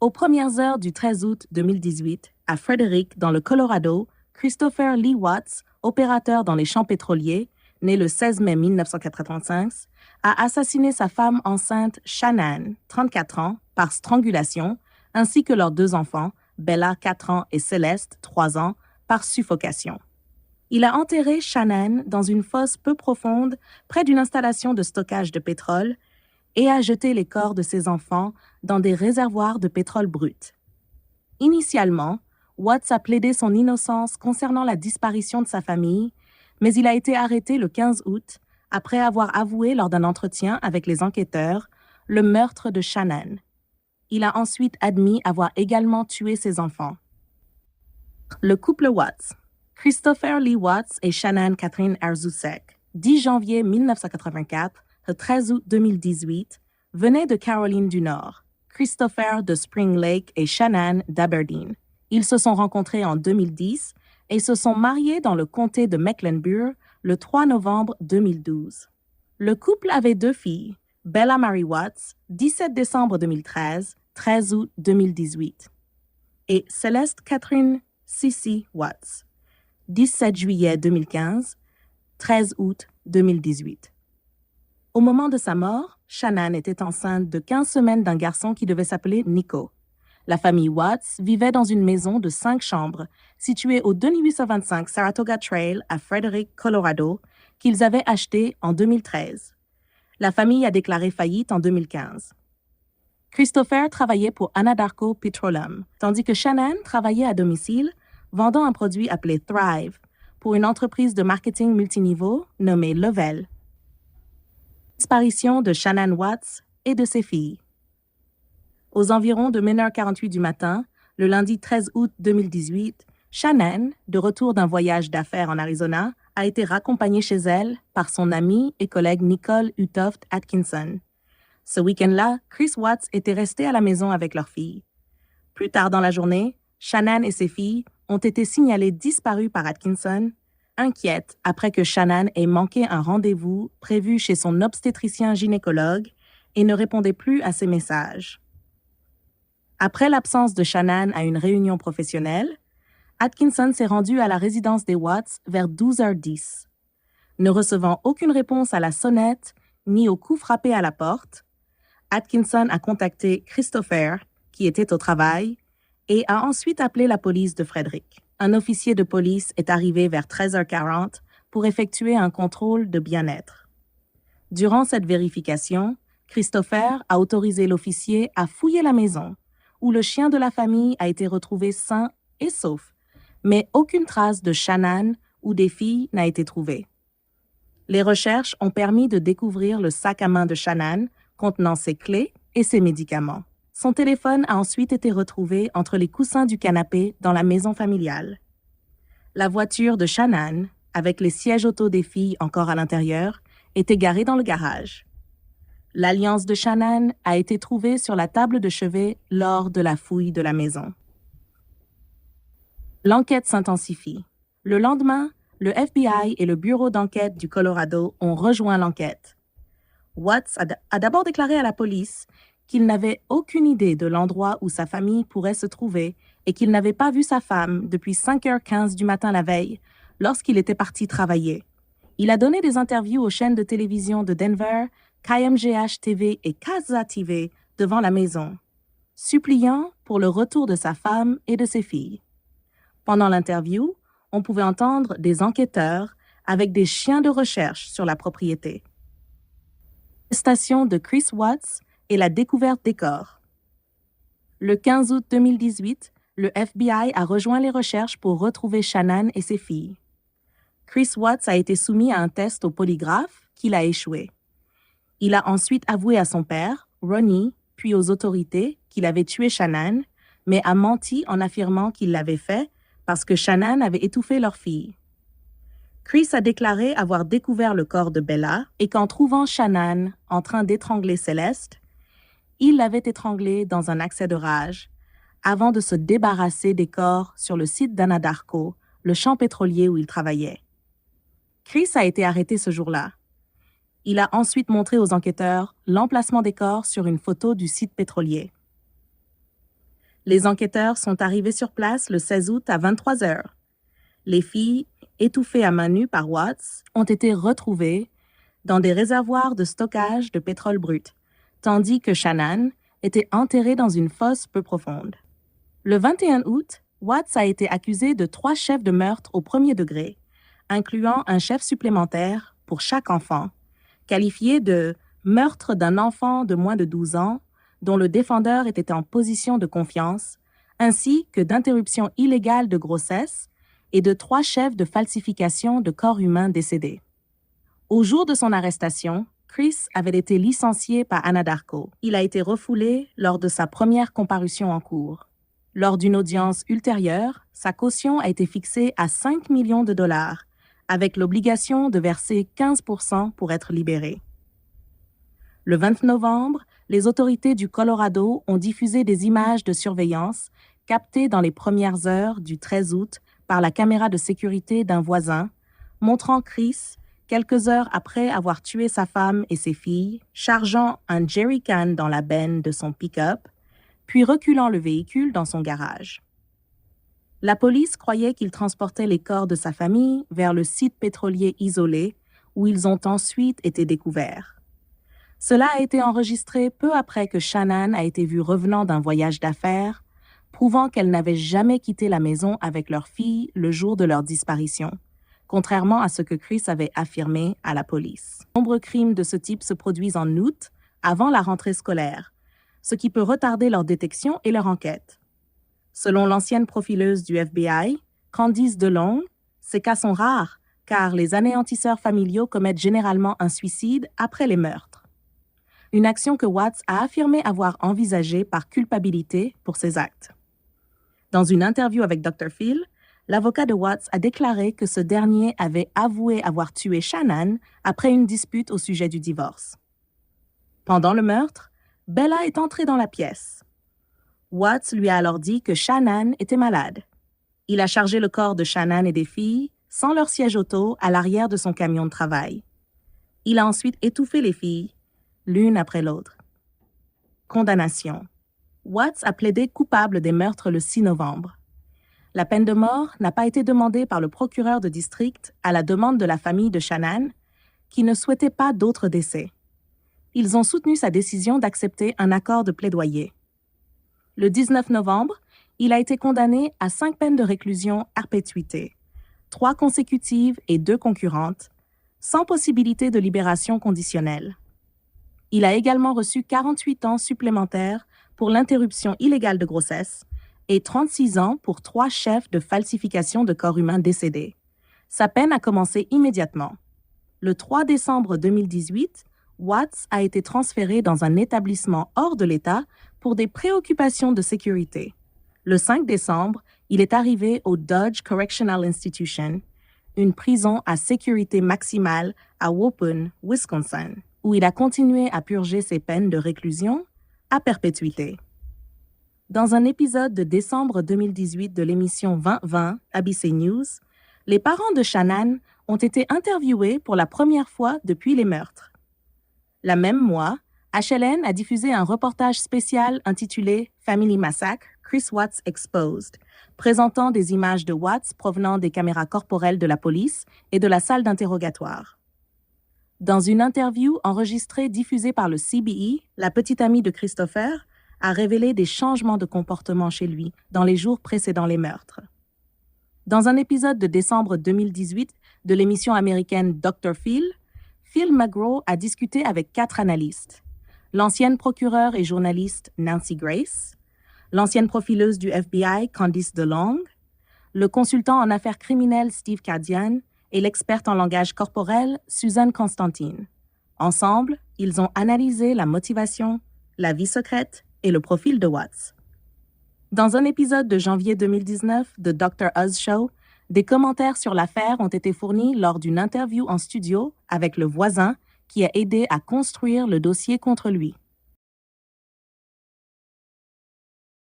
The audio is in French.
Aux premières heures du 13 août 2018, à Frederick, dans le Colorado, Christopher Lee Watts, opérateur dans les champs pétroliers, né le 16 mai 1985, a assassiné sa femme enceinte Shannan, 34 ans, par strangulation, ainsi que leurs deux enfants, Bella, 4 ans, et Céleste, 3 ans, par suffocation. Il a enterré Shannan dans une fosse peu profonde près d'une installation de stockage de pétrole et a jeté les corps de ses enfants dans des réservoirs de pétrole brut. Initialement, Watts a plaidé son innocence concernant la disparition de sa famille, mais il a été arrêté le 15 août après avoir avoué lors d'un entretien avec les enquêteurs le meurtre de Shannan. Il a ensuite admis avoir également tué ses enfants. Le couple Watts, Christopher Lee Watts et Shannan Catherine Arzusek, 10 janvier 1984 au 13 août 2018, venaient de Caroline du Nord, Christopher de Spring Lake et Shannan d'Aberdeen. Ils se sont rencontrés en 2010 et se sont mariés dans le comté de Mecklenburg le 3 novembre 2012. Le couple avait 2 filles, Bella Marie Watts, 17 décembre 2013, 13 août 2018, et Céleste Catherine Sissi Watts, 17 juillet 2015, 13 août 2018. Au moment de sa mort, Shannan était enceinte de 15 semaines d'un garçon qui devait s'appeler Nico. La famille Watts vivait dans une maison de 5 chambres située au 2825 Saratoga Trail à Frederick, Colorado, qu'ils avaient achetée en 2013. La famille a déclaré faillite en 2015. Christopher travaillait pour Anadarko Petroleum, tandis que Shannan travaillait à domicile, vendant un produit appelé Thrive pour une entreprise de marketing multiniveau nommée Level. Disparition de Shannan Watts et de ses filles. Aux environs de 1h48 du matin, le lundi 13 août 2018, Shannan, de retour d'un voyage d'affaires en Arizona, a été raccompagnée chez elle par son amie et collègue Nicole Utoft Atkinson. Ce week-end-là, Chris Watts était resté à la maison avec leur fille. Plus tard dans la journée, Shannan et ses filles ont été signalées disparues par Atkinson, inquiète après que Shannan ait manqué un rendez-vous prévu chez son obstétricien gynécologue et ne répondait plus à ses messages. Après l'absence de Shannan à une réunion professionnelle, Atkinson s'est rendu à la résidence des Watts vers 12h10. Ne recevant aucune réponse à la sonnette ni au coup frappé à la porte, Atkinson a contacté Christopher, qui était au travail, et a ensuite appelé la police de Frederick. Un officier de police est arrivé vers 13h40 pour effectuer un contrôle de bien-être. Durant cette vérification, Christopher a autorisé l'officier à fouiller la maison, où le chien de la famille a été retrouvé sain et sauf, mais aucune trace de Shannan ou des filles n'a été trouvée. Les recherches ont permis de découvrir le sac à main de Shannan contenant ses clés et ses médicaments. Son téléphone a ensuite été retrouvé entre les coussins du canapé dans la maison familiale. La voiture de Shannan, avec les sièges auto des filles encore à l'intérieur, était garée dans le garage. L'alliance de Shannan a été trouvée sur la table de chevet lors de la fouille de la maison. L'enquête s'intensifie. Le lendemain, le FBI et le bureau d'enquête du Colorado ont rejoint l'enquête. Watts a d'abord déclaré à la police qu'il n'avait aucune idée de l'endroit où sa famille pourrait se trouver et qu'il n'avait pas vu sa femme depuis 5h15 du matin la veille, lorsqu'il était parti travailler. Il a donné des interviews aux chaînes de télévision de Denver, KMGH-TV et Casa-TV devant la maison, suppliant pour le retour de sa femme et de ses filles. Pendant l'interview, on pouvait entendre des enquêteurs avec des chiens de recherche sur la propriété. L'arrestation de Chris Watts et la découverte des corps. Le 15 août 2018, le FBI a rejoint les recherches pour retrouver Shannan et ses filles. Chris Watts a été soumis à un test au polygraphe qu'il a échoué. Il a ensuite avoué à son père, Ronnie, puis aux autorités qu'il avait tué Shannan, mais a menti en affirmant qu'il l'avait fait parce que Shannan avait étouffé leur fille. Chris a déclaré avoir découvert le corps de Bella et qu'en trouvant Shannan en train d'étrangler Céleste, il l'avait étranglée dans un accès de rage avant de se débarrasser des corps sur le site d'Anadarko, le champ pétrolier où il travaillait. Chris a été arrêté ce jour-là. Il a ensuite montré aux enquêteurs l'emplacement des corps sur une photo du site pétrolier. Les enquêteurs sont arrivés sur place le 16 août à 23 heures. Les filles, étouffées à main nue par Watts, ont été retrouvées dans des réservoirs de stockage de pétrole brut, tandis que Shannan était enterrée dans une fosse peu profonde. Le 21 août, Watts a été accusé de 3 chefs de meurtre au premier degré, incluant un chef supplémentaire pour chaque enfant, qualifié de meurtre d'un enfant de moins de 12 ans dont le défendeur était en position de confiance, ainsi que d'interruption illégale de grossesse et de 3 chefs de falsification de corps humains décédés. Au jour de son arrestation, Chris avait été licencié par Anadarko. Il a été refoulé lors de sa première comparution en cours. Lors d'une audience ultérieure, sa caution a été fixée à 5 millions de dollars, avec l'obligation de verser 15% pour être libéré. Le 20 novembre, les autorités du Colorado ont diffusé des images de surveillance captées dans les premières heures du 13 août par la caméra de sécurité d'un voisin, montrant Chris, quelques heures après avoir tué sa femme et ses filles, chargeant un jerrycan dans la benne de son pick-up, puis reculant le véhicule dans son garage. La police croyait qu'il transportait les corps de sa famille vers le site pétrolier isolé où ils ont ensuite été découverts. Cela a été enregistré peu après que Shannan a été vue revenant d'un voyage d'affaires, prouvant qu'elle n'avait jamais quitté la maison avec leur fille le jour de leur disparition, contrairement à ce que Chris avait affirmé à la police. De nombreux crimes de ce type se produisent en août, avant la rentrée scolaire, ce qui peut retarder leur détection et leur enquête. Selon l'ancienne profileuse du FBI, Candice DeLong, ces cas sont rares, car les anéantisseurs familiaux commettent généralement un suicide après les meurtres. Une action que Watts a affirmé avoir envisagée par culpabilité pour ses actes. Dans une interview avec Dr. Phil, l'avocat de Watts a déclaré que ce dernier avait avoué avoir tué Shannan après une dispute au sujet du divorce. Pendant le meurtre, Bella est entrée dans la pièce. Watts lui a alors dit que Shannan était malade. Il a chargé le corps de Shannan et des filles, sans leur siège auto, à l'arrière de son camion de travail. Il a ensuite étouffé les filles, l'une après l'autre. Condamnation. Watts a plaidé coupable des meurtres le 6 novembre. La peine de mort n'a pas été demandée par le procureur de district à la demande de la famille de Shannan, qui ne souhaitait pas d'autres décès. Ils ont soutenu sa décision d'accepter un accord de plaidoyer. Le 19 novembre, il a été condamné à 5 peines de réclusion à perpétuité, 3 consécutives et 2 concurrentes, sans possibilité de libération conditionnelle. Il a également reçu 48 ans supplémentaires pour l'interruption illégale de grossesse et 36 ans pour 3 chefs de falsification de corps humains décédés. Sa peine a commencé immédiatement. Le 3 décembre 2018, Watts a été transféré dans un établissement hors de l'État pour des préoccupations de sécurité. Le 5 décembre, il est arrivé au Dodge Correctional Institution, une prison à sécurité maximale à Waupun, Wisconsin, où il a continué à purger ses peines de réclusion à perpétuité. Dans un épisode de décembre 2018 de l'émission 2020 ABC News, les parents de Shannan ont été interviewés pour la première fois depuis les meurtres. La même mois, HLN a diffusé un reportage spécial intitulé Family Massacre, Chris Watts Exposed, présentant des images de Watts provenant des caméras corporelles de la police et de la salle d'interrogatoire. Dans une interview enregistrée diffusée par le CBE, la petite amie de Christopher a révélé des changements de comportement chez lui dans les jours précédant les meurtres. Dans un épisode de décembre 2018 de l'émission américaine Dr. Phil, Phil McGraw a discuté avec 4 analystes. L'ancienne procureure et journaliste Nancy Grace, l'ancienne profileuse du FBI Candice DeLong, le consultant en affaires criminelles Steve Cadian et l'experte en langage corporel Suzanne Constantine. Ensemble, ils ont analysé la motivation, la vie secrète et le profil de Watts. Dans un épisode de janvier 2019 de Dr. Oz Show, des commentaires sur l'affaire ont été fournis lors d'une interview en studio avec le voisin qui a aidé à construire le dossier contre lui.